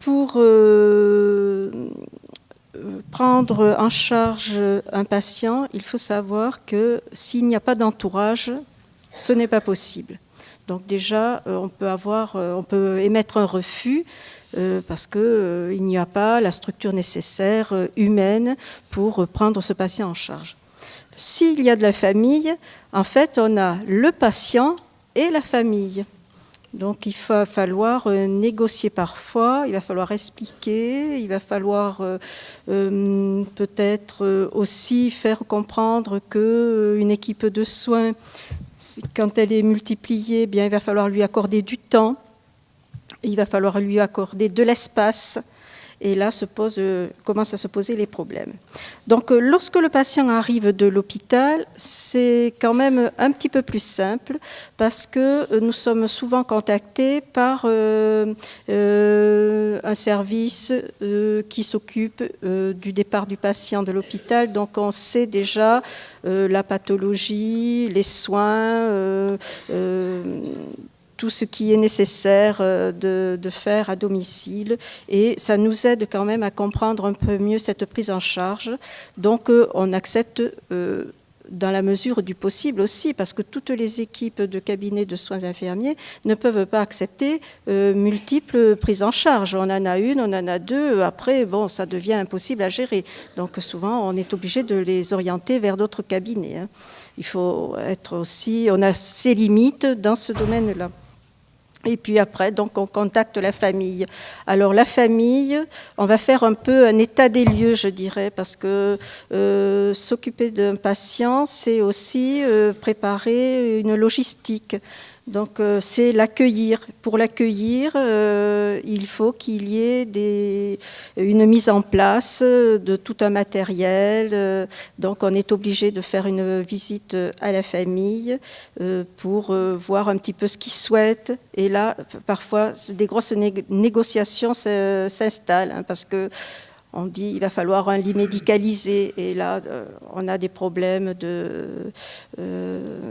Pour prendre en charge un patient, il faut savoir que s'il n'y a pas d'entourage, ce n'est pas possible. Donc déjà, on peut émettre un refus parce qu'il n'y a pas la structure nécessaire humaine pour prendre ce patient en charge. S'il y a de la famille, en fait, on a le patient et la famille. Donc il va falloir négocier parfois, il va falloir expliquer, il va falloir peut-être aussi faire comprendre qu'une équipe de soins, quand elle est multipliée, bien, il va falloir lui accorder du temps, il va falloir lui accorder de l'espace. Et là commencent à se poser les problèmes. Donc, lorsque le patient arrive de l'hôpital, c'est quand même un petit peu plus simple parce que nous sommes souvent contactés par un service qui s'occupe du départ du patient de l'hôpital. Donc, on sait déjà la pathologie, les soins, tout ce qui est nécessaire de faire à domicile, et ça nous aide quand même à comprendre un peu mieux cette prise en charge. Donc on accepte dans la mesure du possible aussi, parce que toutes les équipes de cabinet de soins infirmiers ne peuvent pas accepter multiples prises en charge. On en a une, on en a deux, après bon, ça devient impossible à gérer. Donc souvent on est obligé de les orienter vers d'autres cabinets. Il faut être aussi, on a ses limites dans ce domaine-là. Et puis après, donc, on contacte la famille. Alors la famille, on va faire un peu un état des lieux, je dirais, parce que s'occuper d'un patient, c'est aussi préparer une logistique. Donc c'est l'accueillir. Pour l'accueillir, il faut qu'il y ait une mise en place de tout un matériel. Donc on est obligé de faire une visite à la famille pour voir un petit peu ce qu'ils souhaitent. Et là, parfois, des grosses négociations s'installent parce que on dit qu'il va falloir un lit médicalisé, et là on a des problèmes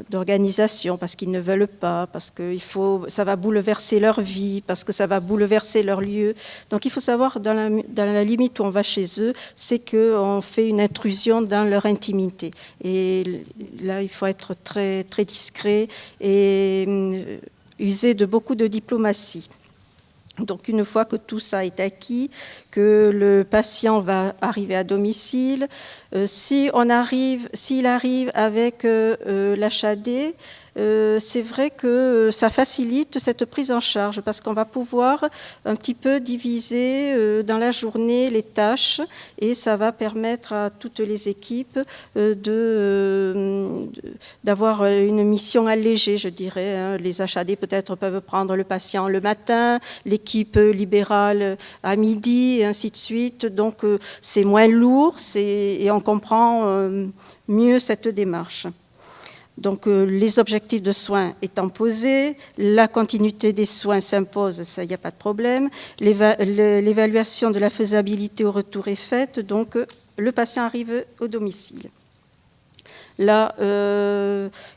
d'organisation parce qu'ils ne veulent pas, parce que ça va bouleverser leur vie, parce que ça va bouleverser leur lieu. Donc il faut savoir, dans la limite où on va chez eux, c'est qu'on fait une intrusion dans leur intimité. Et là il faut être très, très discret et user de beaucoup de diplomatie. Donc une fois que tout ça est acquis, que le patient va arriver à domicile, s'il arrive avec l'HAD, c'est vrai que ça facilite cette prise en charge parce qu'on va pouvoir un petit peu diviser dans la journée les tâches, et ça va permettre à toutes les équipes d'avoir une mission allégée, je dirais. Les HAD peut-être peuvent prendre le patient le matin, l'équipe libérale à midi, et ainsi de suite. Donc c'est moins lourd et on comprend mieux cette démarche. Donc les objectifs de soins étant posés, la continuité des soins s'impose, ça, il n'y a pas de problème. L'évaluation de la faisabilité au retour est faite, donc le patient arrive au domicile. Là,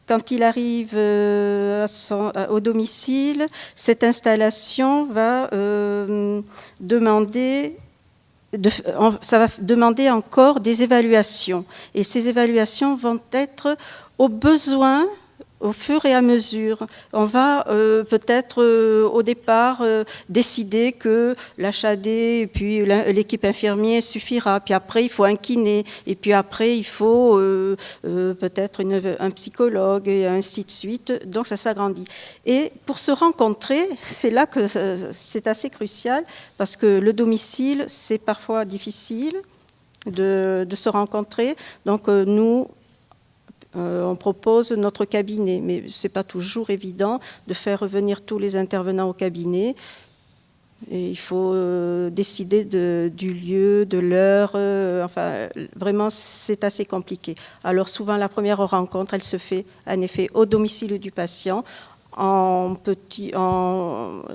quand il arrive au domicile, cette installation va demander encore des évaluations. Et ces évaluations vont être au besoin, au fur et à mesure. On va peut-être au départ décider que l'HAD et puis l'équipe infirmière suffira. Puis après, il faut un kiné. Et puis après, il faut peut-être un psychologue et ainsi de suite. Donc ça s'agrandit. Et pour se rencontrer, c'est là que c'est assez crucial parce que le domicile, c'est parfois difficile de se rencontrer. Donc nous, on propose notre cabinet, mais ce n'est pas toujours évident de faire revenir tous les intervenants au cabinet. Et il faut décider du lieu, de l'heure. Enfin, vraiment, c'est assez compliqué. Alors souvent, la première rencontre, elle se fait en effet au domicile du patient, en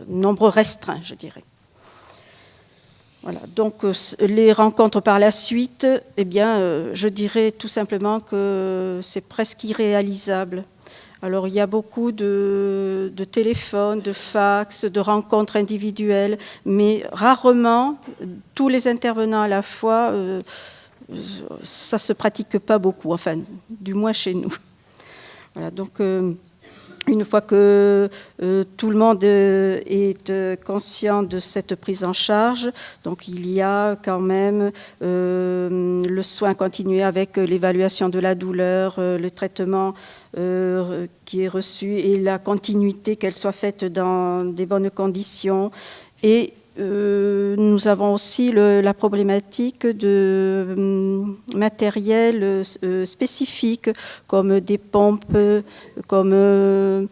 nombre restreint, je dirais. Voilà, donc les rencontres par la suite, eh bien, je dirais tout simplement que c'est presque irréalisable. Alors, il y a beaucoup de téléphones, de fax, de rencontres individuelles, mais rarement, tous les intervenants à la fois, ça ne se pratique pas beaucoup, enfin, du moins chez nous. Voilà, donc, une fois que tout le monde est conscient de cette prise en charge, donc il y a quand même le soin continué avec l'évaluation de la douleur, le traitement qui est reçu et la continuité, qu'elle soit faite dans des bonnes conditions. Et nous avons aussi la problématique de matériel spécifique, comme des pompes, comme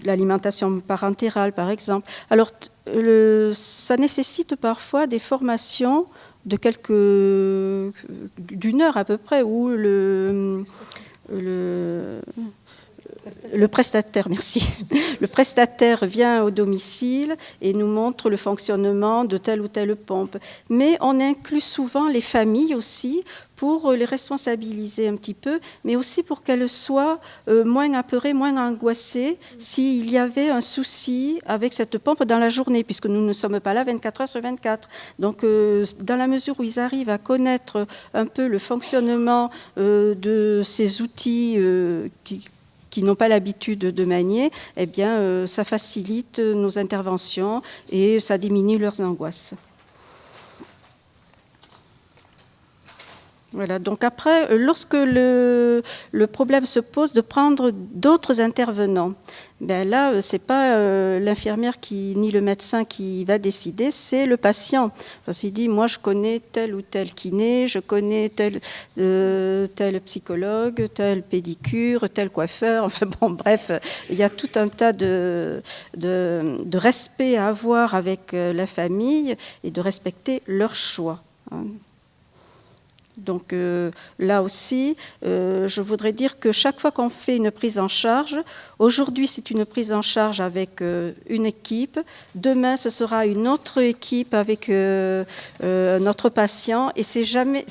l'alimentation parentérale, par exemple. Alors, ça nécessite parfois des formations d'une heure à peu près, où le prestataire, merci. Le prestataire vient au domicile et nous montre le fonctionnement de telle ou telle pompe. Mais on inclut souvent les familles aussi pour les responsabiliser un petit peu, mais aussi pour qu'elles soient moins apeurées, moins angoissées s'il y avait un souci avec cette pompe dans la journée, puisque nous ne sommes pas là 24 heures sur 24. Donc, dans la mesure où ils arrivent à connaître un peu le fonctionnement de ces outils qui n'ont pas l'habitude de manier, eh bien, ça facilite nos interventions et ça diminue leurs angoisses. Voilà, donc après, lorsque le problème se pose de prendre d'autres intervenants, ben là, ce n'est pas l'infirmière ni le médecin qui va décider, c'est le patient. Parce qu'il dit, moi je connais tel ou tel kiné, je connais tel psychologue, tel pédicure, tel coiffeur, enfin bon, bref, il y a tout un tas de respect à avoir avec la famille et de respecter leur choix. Hein. Donc là aussi, je voudrais dire que chaque fois qu'on fait une prise en charge, aujourd'hui c'est une prise en charge avec une équipe, demain ce sera une autre équipe avec notre patient, et c'est jamais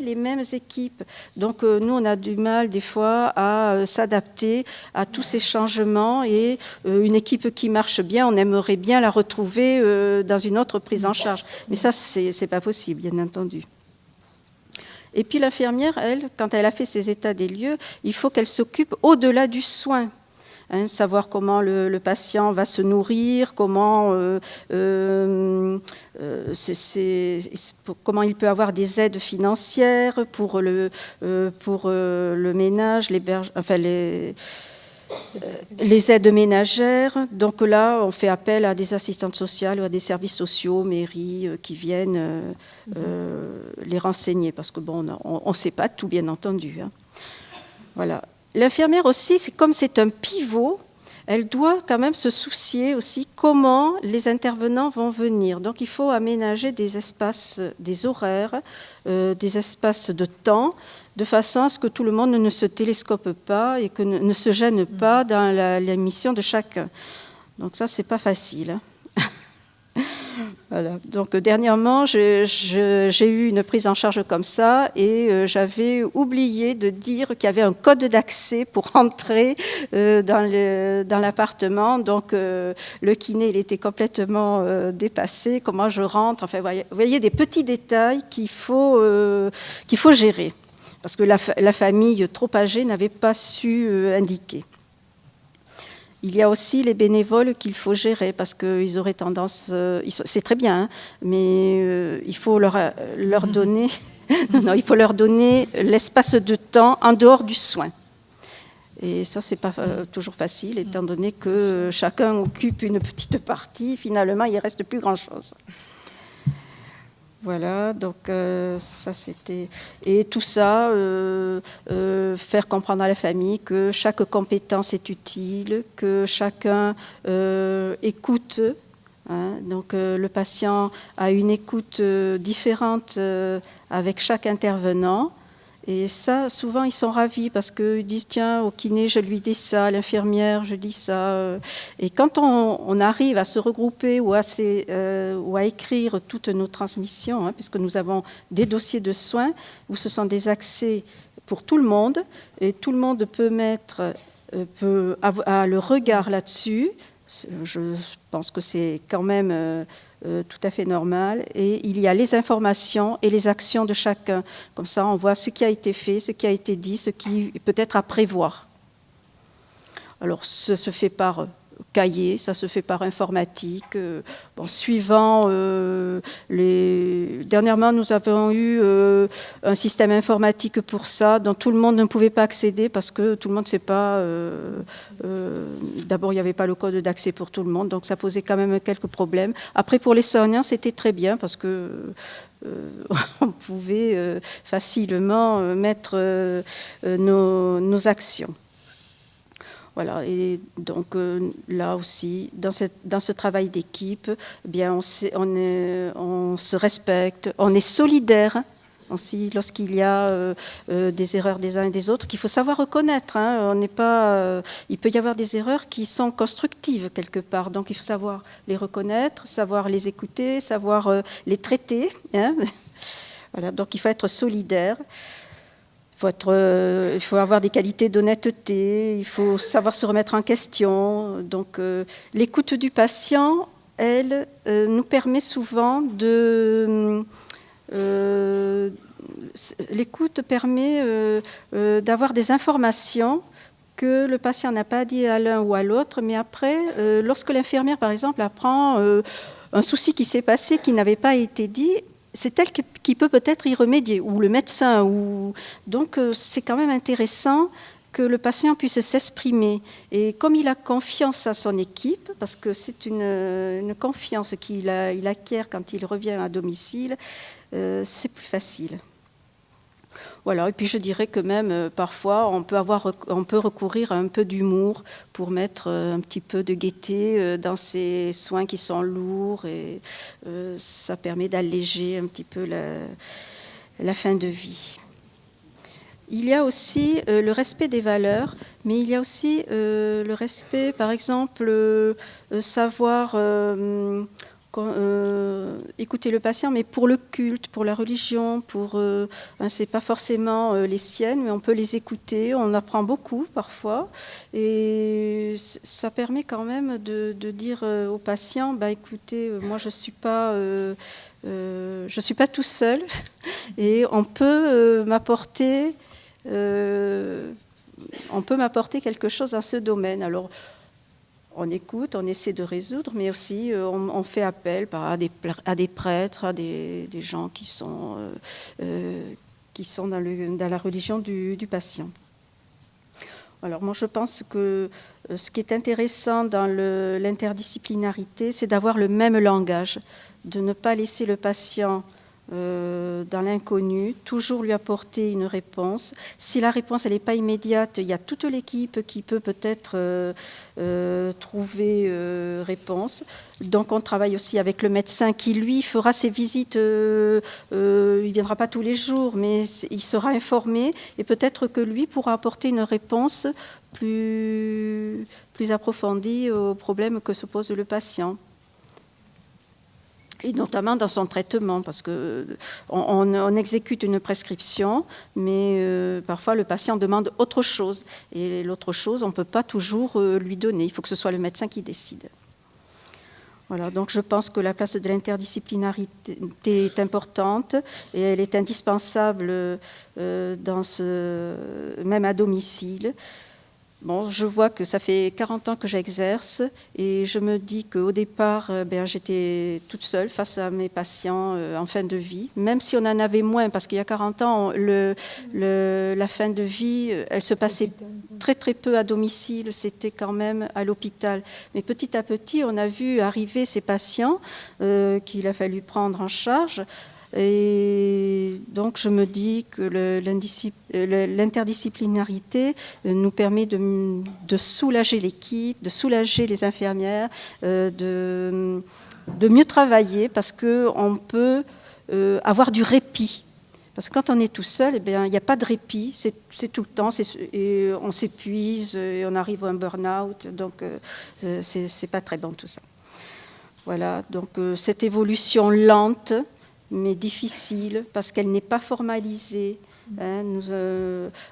les mêmes équipes. Donc nous on a du mal des fois à s'adapter à tous ces changements, et une équipe qui marche bien, on aimerait bien la retrouver dans une autre prise en charge. Mais ça c'est pas possible, bien entendu. Et puis l'infirmière, elle, quand elle a fait ses états des lieux, il faut qu'elle s'occupe au-delà du soin. Hein, savoir comment le patient va se nourrir, comment il peut avoir des aides financières pour le ménage, les aides ménagères. Donc là, on fait appel à des assistantes sociales ou à des services sociaux, mairies, qui viennent les renseigner, parce que bon, on ne sait pas tout, bien entendu. Hein. Voilà. L'infirmière aussi, comme c'est un pivot, elle doit quand même se soucier aussi comment les intervenants vont venir. Donc il faut aménager des espaces, des horaires, des espaces de temps, de façon à ce que tout le monde ne se télescope pas et que ne se gêne pas dans la mission de chacun. Donc ça, c'est pas facile. Hein. Voilà. Donc dernièrement, j'ai eu une prise en charge comme ça, et j'avais oublié de dire qu'il y avait un code d'accès pour entrer dans l'appartement. Donc le kiné, il était complètement dépassé. Comment je rentre, enfin, vous voyez des petits détails qu'il faut gérer, parce que la famille trop âgée n'avait pas su indiquer. Il y a aussi les bénévoles qu'il faut gérer, parce qu'ils auraient tendance... c'est très bien, hein, mais il faut leur donner... non, il faut leur donner l'espace de temps en dehors du soin. Et ça, c'est pas toujours facile, étant donné que chacun occupe une petite partie. Finalement, il ne reste plus grand-chose. Voilà, donc ça c'était... Et tout ça, faire comprendre à la famille que chaque compétence est utile, que chacun écoute. Hein, donc le patient a une écoute différente avec chaque intervenant. Et ça, souvent, ils sont ravis parce qu'ils disent, tiens, au kiné, je lui dis ça, à l'infirmière, je dis ça. Et quand on arrive à se regrouper ou à écrire toutes nos transmissions, hein, puisque nous avons des dossiers de soins où ce sont des accès pour tout le monde, et tout le monde peut a le regard là-dessus. Je pense que c'est quand même tout à fait normal. Et il y a les informations et les actions de chacun. Comme ça, on voit ce qui a été fait, ce qui a été dit, ce qui peut être à prévoir. Alors, ça se fait par cahier, ça se fait par informatique. Suivant Dernièrement, nous avons eu un système informatique pour ça, dont tout le monde ne pouvait pas accéder parce que tout le monde ne sait pas. D'abord, il n'y avait pas le code d'accès pour tout le monde, donc ça posait quand même quelques problèmes. Après, pour les soignants, c'était très bien parce que on pouvait facilement mettre nos actions. Voilà, et donc là aussi, dans ce travail d'équipe, eh bien, on se respecte, on est solidaire aussi lorsqu'il y a des erreurs des uns et des autres qu'il faut savoir reconnaître. On n'est pas, il peut y avoir des erreurs qui sont constructives quelque part, donc il faut savoir les reconnaître, savoir les écouter, savoir les traiter. Voilà, donc il faut être solidaire. Il faut avoir des qualités d'honnêteté, il faut savoir se remettre en question. Donc, l'écoute du patient, elle, nous permet souvent l'écoute permet d'avoir des informations que le patient n'a pas dit à l'un ou à l'autre, mais après, lorsque l'infirmière, par exemple, apprend un souci qui s'est passé, qui n'avait pas été dit, c'est elle qui peut peut-être y remédier, ou le médecin. Donc, c'est quand même intéressant que le patient puisse s'exprimer. Et comme il a confiance à son équipe, parce que c'est une confiance qu'il acquiert quand il revient à domicile, c'est plus facile. Voilà, et puis je dirais que même parfois on peut recourir à un peu d'humour pour mettre un petit peu de gaieté dans ces soins qui sont lourds, et ça permet d'alléger un petit peu la fin de vie. Il y a aussi le respect des valeurs, mais il y a aussi le respect, par exemple, savoir écouter le patient, mais pour le culte, pour la religion, c'est pas forcément les siennes, mais on peut les écouter, on apprend beaucoup parfois, et ça permet quand même de dire au patient, écoutez, moi je suis pas tout seul, et on peut m'apporter quelque chose dans ce domaine. Alors, on écoute, on essaie de résoudre, mais aussi on fait appel à des prêtres, à des gens qui sont dans la religion du patient. Alors moi je pense que ce qui est intéressant dans l'interdisciplinarité, c'est d'avoir le même langage, de ne pas laisser le patient dans l'inconnu, toujours lui apporter une réponse. Si la réponse n'est pas immédiate, il y a toute l'équipe qui peut peut-être trouver réponse. Donc on travaille aussi avec le médecin qui lui fera ses visites, il ne viendra pas tous les jours, mais il sera informé, et peut-être que lui pourra apporter une réponse plus approfondie aux problèmes que se pose le patient. Et notamment dans son traitement, parce qu'on exécute une prescription, mais parfois le patient demande autre chose. Et l'autre chose, on ne peut pas toujours lui donner. Il faut que ce soit le médecin qui décide. Voilà, donc je pense que la place de l'interdisciplinarité est importante, et elle est indispensable même à domicile. Bon, je vois que ça fait 40 ans que j'exerce, et je me dis qu'au départ, j'étais toute seule face à mes patients en fin de vie, même si on en avait moins, parce qu'il y a 40 ans, la fin de vie, elle se passait très très peu à domicile, c'était quand même à l'hôpital. Mais petit à petit, on a vu arriver ces patients qu'il a fallu prendre en charge. Et donc je me dis que l'interdisciplinarité nous permet de soulager l'équipe, de soulager les infirmières, de mieux travailler, parce qu'on peut avoir du répit. Parce que quand on est tout seul, il n'y a pas de répit, c'est tout le temps, et on s'épuise, et on arrive à un burn-out, donc c'est pas très bon tout ça. Voilà, donc cette évolution lente, mais difficile, parce qu'elle n'est pas formalisée, Hein,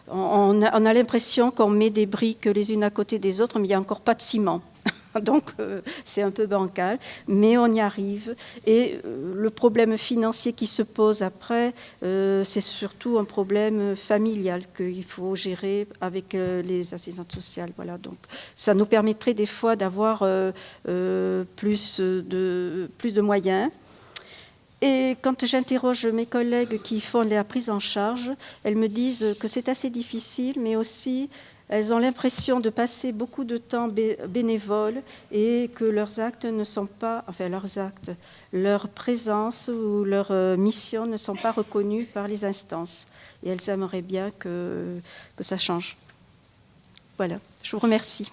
on a l'impression qu'on met des briques les unes à côté des autres, mais il n'y a encore pas de ciment. Donc, c'est un peu bancal, mais on y arrive. Et le problème financier qui se pose après, c'est surtout un problème familial qu'il faut gérer avec les assistantes sociales. Voilà, donc, ça nous permettrait des fois d'avoir plus de moyens. Et quand j'interroge mes collègues qui font la prise en charge, elles me disent que c'est assez difficile, mais aussi elles ont l'impression de passer beaucoup de temps bénévole et que leurs actes ne sont pas, enfin leurs actes, leur présence ou leur mission ne sont pas reconnus par les instances. Et elles aimeraient bien que ça change. Voilà, je vous remercie.